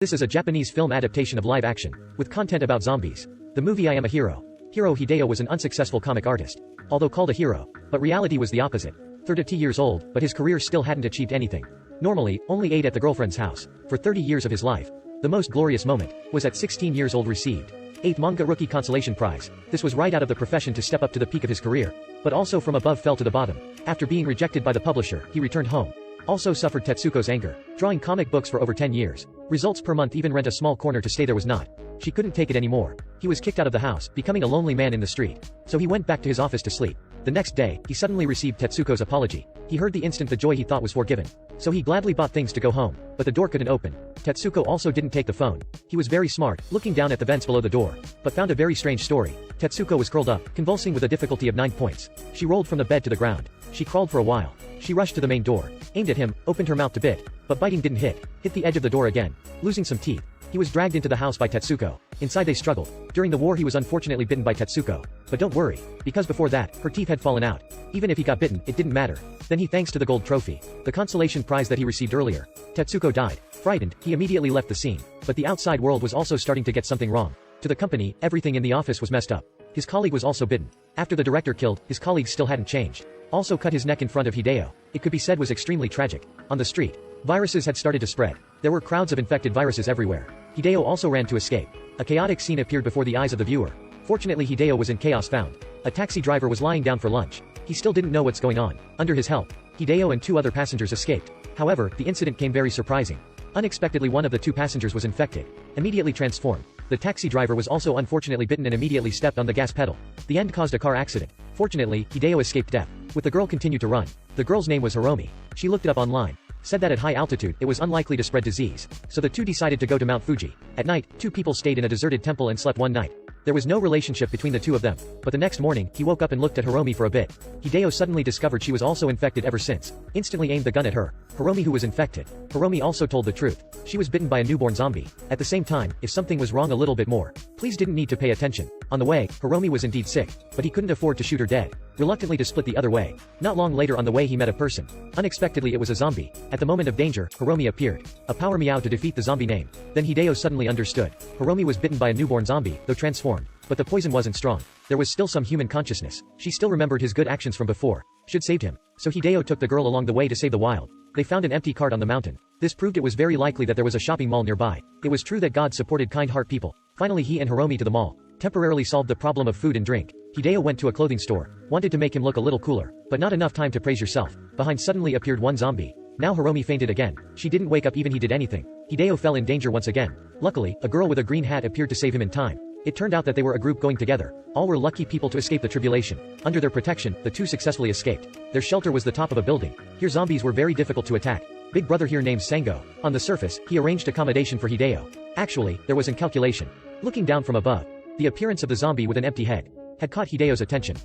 This is a Japanese film adaptation of live action, with content about zombies. The movie I Am a Hero. Hiro Hideo was an unsuccessful comic artist. Although called a hero, but reality was the opposite. 32 years old, but his career still hadn't achieved anything. Normally, only ate at the girlfriend's house. For 30 years of his life. The most glorious moment, was at 16 years old received 8th Manga Rookie Consolation Prize. This was right out of the profession to step up to the peak of his career. But also from above fell to the bottom. After being rejected by the publisher, he returned home. Also suffered Tetsuko's anger, drawing comic books for over 10 years. Results per month even rent a small corner to stay there was not. She couldn't take it anymore. He was kicked out of the house, becoming a lonely man in the street. So he went back to his office to sleep. The next day, he suddenly received Tetsuko's apology. He heard the instant the joy he thought was forgiven. So he gladly bought things to go home, but the door couldn't open. Tetsuko also didn't take the phone. He was very smart, looking down at the vents below the door, but found a very strange story. Tetsuko was curled up, convulsing with a difficulty of 9 points. She rolled from the bed to the ground. She crawled for a while. She rushed to the main door, aimed at him, opened her mouth to bite, but biting didn't hit the edge of the door again, losing some teeth. He was dragged into the house by Tetsuko. Inside they struggled. During the war he was unfortunately bitten by Tetsuko. But don't worry, because before that, her teeth had fallen out. Even if he got bitten, it didn't matter. Then he thanks to the gold trophy, the consolation prize that he received earlier. Tetsuko died. Frightened, he immediately left the scene. But the outside world was also starting to get something wrong. To the company, everything in the office was messed up. His colleague was also bitten. After the director killed, his colleague still hadn't changed. Also cut his neck in front of Hideo. It could be said was extremely tragic. On the street, viruses had started to spread. There were crowds of infected viruses everywhere. Hideo also ran to escape. A chaotic scene appeared before the eyes of the viewer. Fortunately Hideo was in chaos found. A taxi driver was lying down for lunch. He still didn't know what's going on. Under his help, Hideo and 2 other passengers escaped. However, the incident came very surprising. Unexpectedly one of the 2 passengers was infected. Immediately transformed. The taxi driver was also unfortunately bitten and immediately stepped on the gas pedal. The end caused a car accident. Fortunately, Hideo escaped death. With the girl continued to run. The girl's name was Hiromi. She looked it up online. Said that at high altitude, it was unlikely to spread disease. So the 2 decided to go to Mount Fuji. At night, 2 people stayed in a deserted temple and slept one night. There was no relationship between the 2 of them. But the next morning, he woke up and looked at Hiromi for a bit. Hideo suddenly discovered she was also infected ever since. Instantly aimed the gun at her. Hiromi who was infected. Hiromi also told the truth. She was bitten by a newborn zombie. At the same time, if something was wrong a little bit more, please didn't need to pay attention. On the way, Hiromi was indeed sick, but he couldn't afford to shoot her dead. Reluctantly to split the other way. Not long later on the way he met a person. Unexpectedly it was a zombie. At the moment of danger, Hiromi appeared. A power meow to defeat the zombie name. Then Hideo suddenly understood. Hiromi was bitten by a newborn zombie, though transformed. But the poison wasn't strong. There was still some human consciousness. She still remembered his good actions from before. Should saved him. So Hideo took the girl along the way to save the wild. They found an empty cart on the mountain. This proved it was very likely that there was a shopping mall nearby. It was true that God supported kind heart people. Finally he and Hiromi to the mall. Temporarily solved the problem of food and drink. Hideo went to a clothing store. Wanted to make him look a little cooler. But not enough time to praise yourself. Behind suddenly appeared one zombie. Now Hiromi fainted again. She didn't wake up even he did anything. Hideo fell in danger once again. Luckily, a girl with a green hat appeared to save him in time. It turned out that they were a group going together. All were lucky people to escape the tribulation. Under their protection, the 2 successfully escaped. Their shelter was the top of a building. Here zombies were very difficult to attack. Big brother here named Sango. On the surface, he arranged accommodation for Hideo. Actually, there was incalculation. Looking down from above, the appearance of the zombie with an empty head had caught Hideo's attention.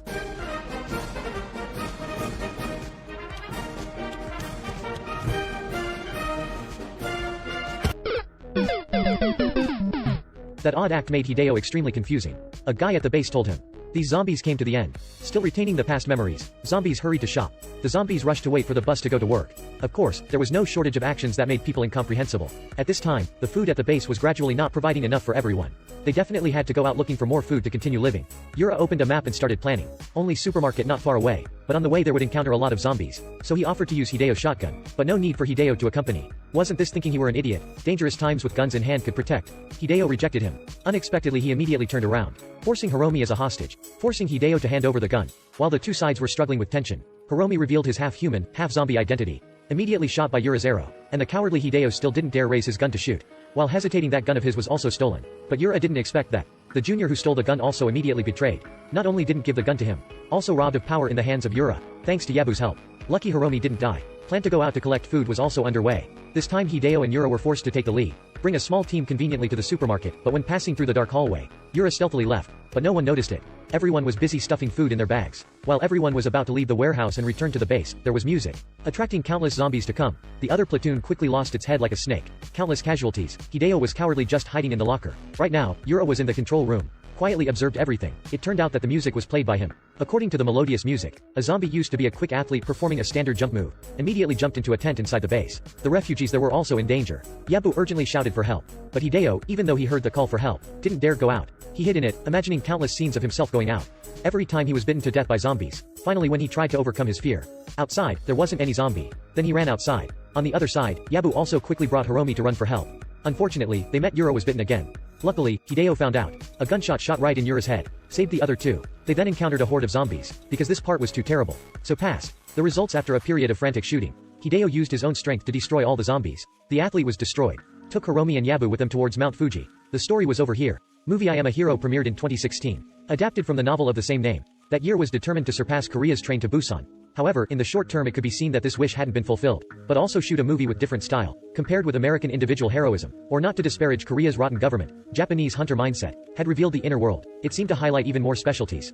That odd act made Hideo extremely confusing. A guy at the base told him. These zombies came to the end. Still retaining the past memories, zombies hurried to shop. The zombies rushed to wait for the bus to go to work. Of course, there was no shortage of actions that made people incomprehensible. At this time, the food at the base was gradually not providing enough for everyone. They definitely had to go out looking for more food to continue living. Yura opened a map and started planning. Only supermarket not far away. But on the way there would encounter a lot of zombies. So he offered to use Hideo's shotgun. But no need for Hideo to accompany. Wasn't this thinking he were an idiot? Dangerous times with guns in hand could protect. Hideo rejected him. Unexpectedly he immediately turned around. Forcing Hiromi as a hostage. Forcing Hideo to hand over the gun. While the 2 sides were struggling with tension, Hiromi revealed his half-human, half-zombie identity. Immediately shot by Yura's arrow. And the cowardly Hideo still didn't dare raise his gun to shoot. While hesitating that gun of his was also stolen. But Yura didn't expect that. The junior who stole the gun also immediately betrayed. Not only didn't give the gun to him, also robbed of power in the hands of Yura, thanks to Yabu's help. Lucky Hiromi didn't die. Plan to go out to collect food was also underway. This time Hideo and Yura were forced to take the lead. Bring a small team conveniently to the supermarket, but when passing through the dark hallway, Yura stealthily left. But no one noticed it. Everyone was busy stuffing food in their bags. While everyone was about to leave the warehouse and return to the base, there was music, attracting countless zombies to come. The other platoon quickly lost its head like a snake. Countless casualties. Hideo was cowardly just hiding in the locker. Right now, Yura was in the control room. quietly observed everything. It turned out that the music was played by him. According to the melodious music, a zombie used to be a quick athlete performing a standard jump move, immediately jumped into a tent inside the base. The refugees there were also in danger. Yabu urgently shouted for help. But Hideo, even though he heard the call for help, didn't dare go out. He hid in it, imagining countless scenes of himself going out. Every time he was bitten to death by zombies. Finally, when he tried to overcome his fear. Outside, there wasn't any zombie. Then he ran outside. On the other side, Yabu also quickly brought Hiromi to run for help. Unfortunately, they met Yura was bitten again. Luckily, Hideo found out. A gunshot shot right in Yura's head. Saved the other two. They then encountered a horde of zombies, because this part was too terrible. So passed. The results after a period of frantic shooting. Hideo used his own strength to destroy all the zombies. The athlete was destroyed. Took Hiromi and Yabu with them towards Mount Fuji. The story was over here. Movie I Am a Hero premiered in 2016. Adapted from the novel of the same name. That year was determined to surpass Korea's train to Busan. However, in the short term it could be seen that this wish hadn't been fulfilled. But also shoot a movie with different style, compared with American individual heroism, or not to disparage Korea's rotten government, Japanese hunter mindset, had revealed the inner world. It seemed to highlight even more specialties.